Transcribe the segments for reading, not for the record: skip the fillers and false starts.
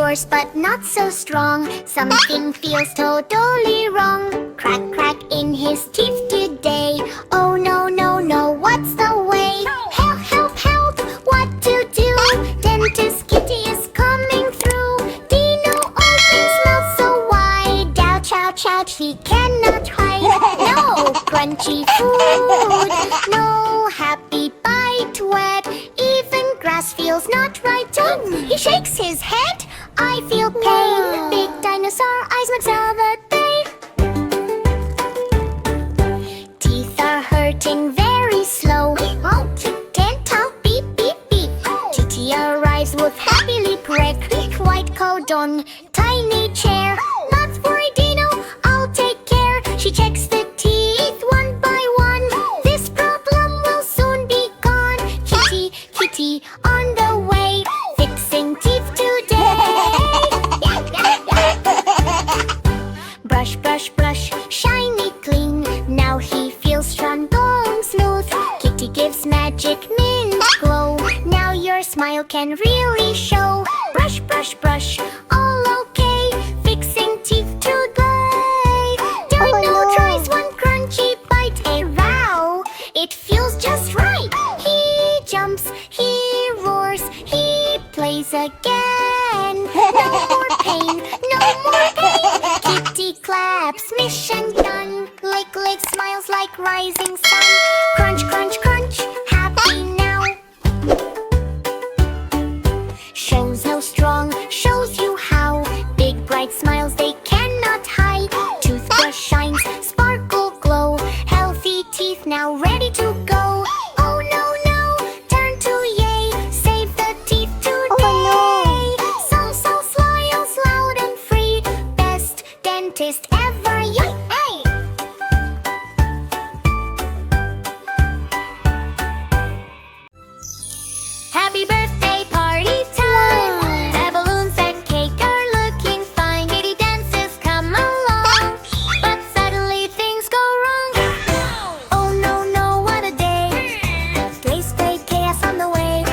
force but not so strong. Something feels totally wrong. Crack, crack in his teeth today. Oh no, no, no, what's the way? Help, help, help, what to do? Dentist Kitty is coming through. Dino opens mouth so wide. Ouch, ouch, ouch, he cannot hide. No crunchy food, no happy bite wet. Even grass feels not right. He shakes his head. I feel pain. Big dinosaur eyes makes all the day. Teeth are hurting very slow. Can't talk, beep, beep, beep. Titi arrives with happy lip wreck. White coat on tiny chair. Not worry, Dino, I'll take care. She checks the teeth one by one. This problem will soon be gone. Kitty, Kitty, on the way. Fixing teeth today. Brush, brush, brush, shiny clean. Now he feels strong, bone smooth. Kitty gives magic mint glow. Now your smile can really show. Brush, brush, brush, all okay. Fixing teeth today. Dino tries one crunchy bite. A wow, it feels just right. He jumps, he roars, he plays again. No more pain, no more pain. Kitty claps, mission done. Lick smiles like rising sun. Crunch, crunch, crunch, happy now. Shows no strong, shows you how. Big bright smiles they cannot hide. Toothbrush shines, sparkle glow. Healthy teeth now ready to go. Oh no, no, turn to yay. Save the teeth today. So smiles loud and free. Best dentist ever, yay! Happy birthday party time! The balloons and cake are looking fine. Kitty dances come along, but suddenly things go wrong. Oh no, no, what a day! Place play chaos on the way.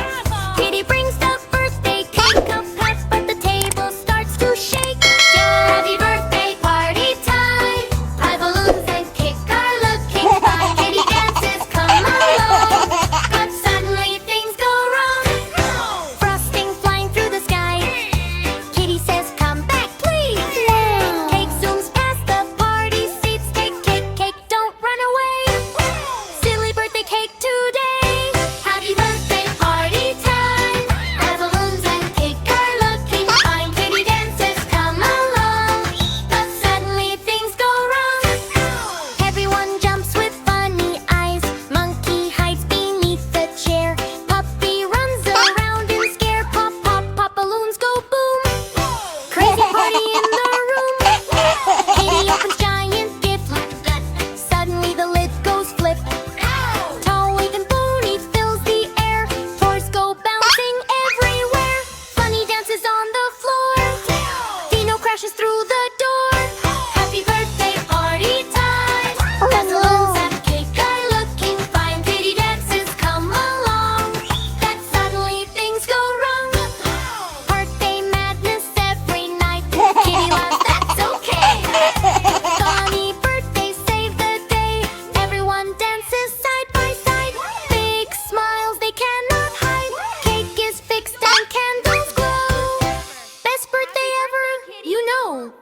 Kitty brings the birthday cake up hot, but the table starts to shake. Happy birthday party time! High balloons and cake are looking fine. Kitty dances come along, but suddenly things go wrong. Frosting flying through the sky. Kitty says, come back, please. Cake zooms past the party seats. Cake, cake, cake, don't run away. Silly birthday cake today. Happy birthday party time. Our balloons and cake are looking fine. Kitty dances come along, but suddenly things go wrong. Everyone jumps with funny eyes. Monkey hides beneath the chair. Puppy runs around in scare. Pop, pop, pop, balloons go boom. Crazy party in the room. Kitty opens giant gift. Suddenly the lid goes flip. Tall waving pony fills the air. Toys go bouncing everywhere. Funny dances on the floor. Dino crashes through the door. Happy birthday party time. The balloons and cake are looking fine. Kitty dances come along, but suddenly things go wrong. Birthday madness every night. Kitty laughs, that's okay. Funny birthday save the day. Everyone dances side by side. Big smiles they cannot hide. Cake is fixed and candles glow. Best birthday ever, you know.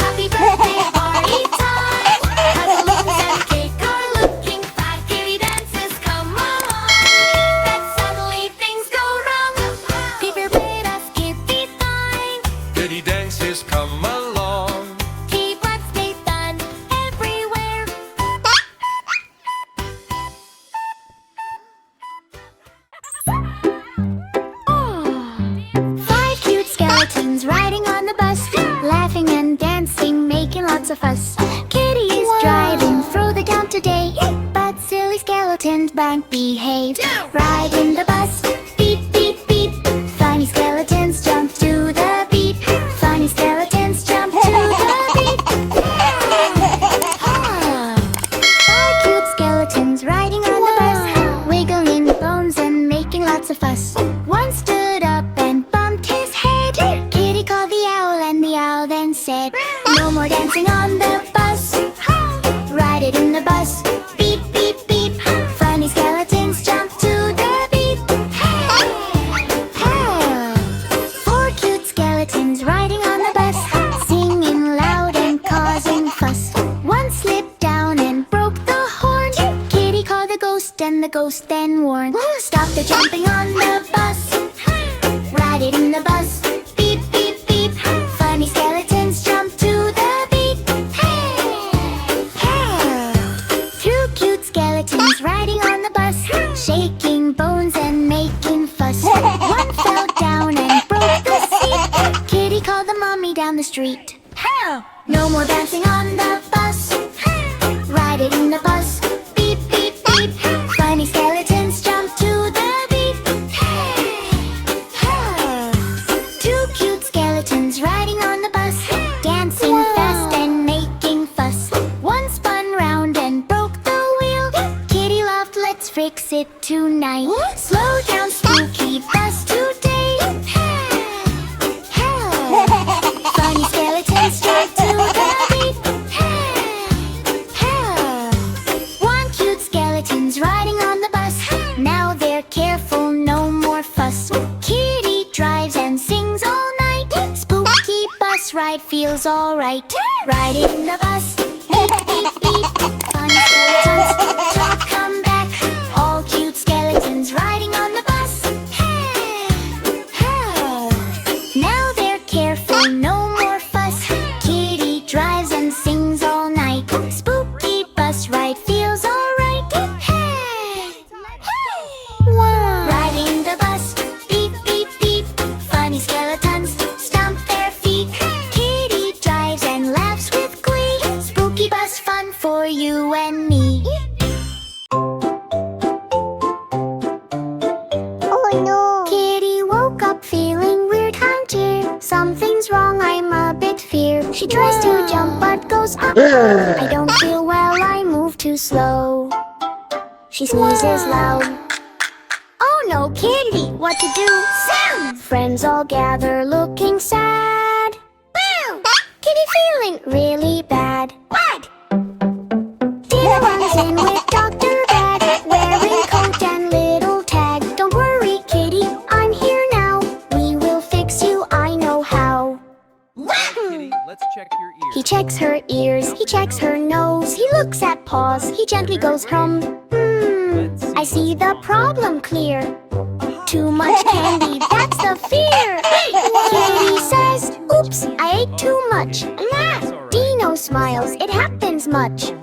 Happy birthday party time. Our balloons and cake are looking fine. Kitty dances come along, but suddenly things go wrong. Paper plate us Kitty fine. Kitty dances come along. Keep what they've done everywhere. Five cute skeletons riding on the bus, laughing and dancing, making lots of fuss. Kitty is driving through the town today, but silly skeletons bank behave. Ride in the bus, beep, beep, beep. Funny skeletons jump to the beat. Funny skeletons jump to the beat. Five cute skeletons riding on the bus, wiggling bones and making lots of fuss. One stood up and bumped his ghost, and the ghost then warned, stop the jumping on the bus. Ride it in the bus. Beep, beep, beep. Funny skeletons jump to the beat. Two cute skeletons riding on the bus, shaking bones and making fuss. One fell down and broke the seat. Kitty called the mommy down the street. No more dancing on the bus. Ride it in the bus. Beep, beep, beep. Funny skeletons jump to the beat. Two cute skeletons riding on the bus, dancing fast and making fuss. One spun round and broke the wheel. Kitty laughed, let's fix it tonight. Slow down, spooky bus today. Funny skeletons jump to the beat. One cute skeleton's riding on the bus. Now they're careful, no more fuss. Kitty drives and sings all night. Spooky bus ride feels alright. Ride in the bus. Beep, beep, beep. Funny skeletons talk, come back. All cute skeletons riding on the bus. Now they're careful, no more fuss. Kitty drives and sings all night. Spooky bus ride feels alright. Riding the bus. Beep, beep, beep. Funny skeletons stomp their feet. Kitty drives and laughs with glee. Spooky bus fun for you and me. Oh no! Kitty woke up feeling weird, dear. Something's wrong, I'm a bit feared. She tries to jump but goes up. I don't feel well, I move too slow. She sneezes loud. Oh no, Kitty, what to do? Sound! Friends all gather looking sad. Boom! Kitty feeling really bad. What? Dino runs in with Dr. Bag, wearing coat and little tag. Don't worry, Kitty, I'm here now. We will fix you, I know how. Kitty, let's check your ears. He checks her ears, he checks her nose. He looks at paws, he gently goes I see the problem clear. Too much candy, that's the fear. Kitty says, oops, I ate too much. Dino smiles, it happens much.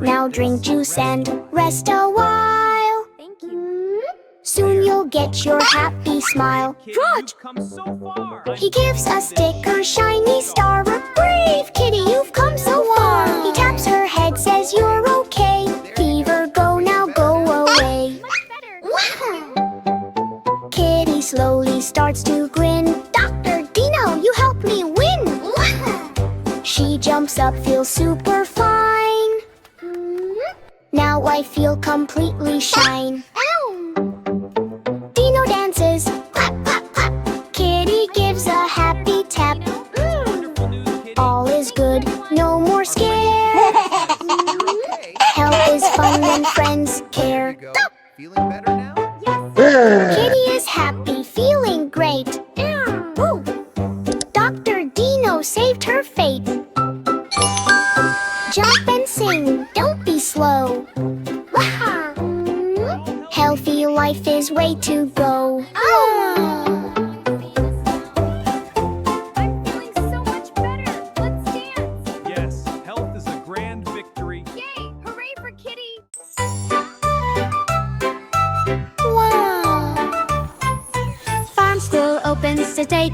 Now drink juice and rest a while. Thank you. Soon you'll get your happy smile. Raj! Come so far. He gives a sticker, shiny star. Brave Kitty, you've come so far. He taps her head, says you're okay. Fever, go now, go away. Kitty slowly starts to grin. Dr. Dino, you helped me win. She jumps up, feels super fine. Now I feel completely shine. Dino dances, clap, clap, clap. Kitty gives a happy tap. All is good, no more scare. Health is fun when friends care. Feeling better now? Kitty is happy, feeling great. Ooh. Dr. Dino saved her fate. Jump and sing, don't be slow. Healthy life is way to go. I'm feeling so much better. Let's dance. Yes, health is a grand victory. Yay! Hooray for Kitty! Farm school opens today.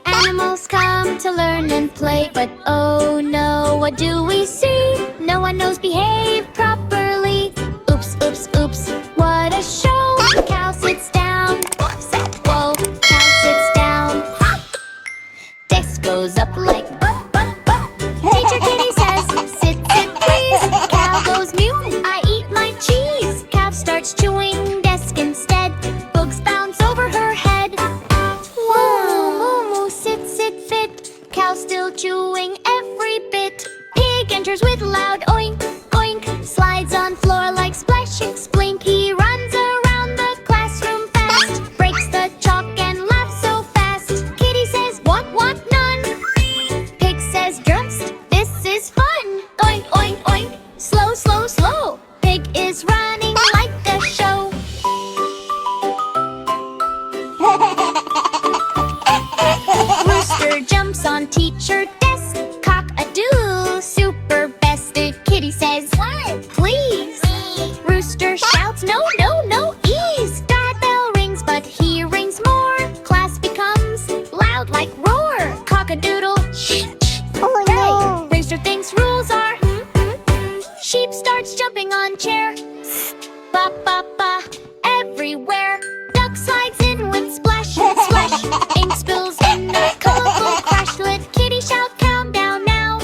Animals come to learn and play. But oh no, what do we see? No one knows behave properly. Oops, oops, oops, what a show. Cow sits down. Whoa, cow sits down. Desk goes up like Teacher Kitty says, sit, sit, please. Cow goes mute, I eat my cheese. Cow starts chewing desk instead. Books bounce over her head. Whoa, moo moo, sit, sit, fit. Cow still chewing every bit. Pig enters with loud oink, oink. Slides on floor like splashing splink. He runs around the classroom fast. Breaks the chalk and laughs so fast. Kitty says, what, none. Pig says, just, this is fun. Oink, oink, oink. Slow, slow, slow. Pig is is running like a show. Rooster jumps on teacher desk. Cock-a-doodle, super best. The kitty says, please. Rooster shouts, no, no, no, ease. Doorbell rings, but he rings more. Class becomes loud like roar. Cock-a-doodle, shh, shh. Hey, Rooster thinks rules are Sheep starts jumping on chair. Ba ba ba, everywhere. Duck slides in with splash, splash. Ink spills in a colorful crash. Let kitty shout, calm down now.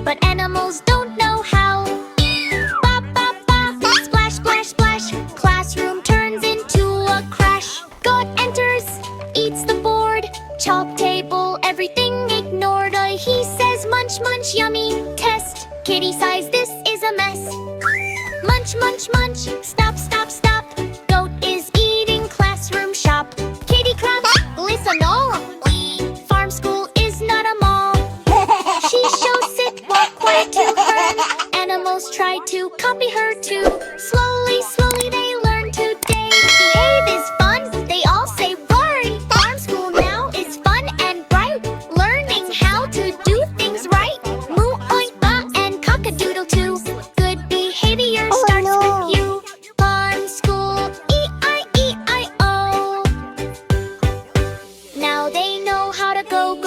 But animals don't know how. Ba ba ba, splash, splash, splash. Classroom turns into a crash. God enters, eats the board. Chalk table, everything ignored. He says munch, munch, yummy, test. Kitty sighs, this is a mess. Munch, munch, munch, stop, stop, stop. Goat is eating classroom shop. Kitty crumbs, listen all. Farm school is not a mall. She shows sit, walk quiet to her. Animals try to copy her too. Slowly, slowly they learn today. Behave is fun, they all say worry. Farm school now is fun and bright. Learning how to do things right. Moo, oink, ba, and cock-a-doodle too. Good behavior starts with you. Farm school, E-I-E-I-O. Now they know how to go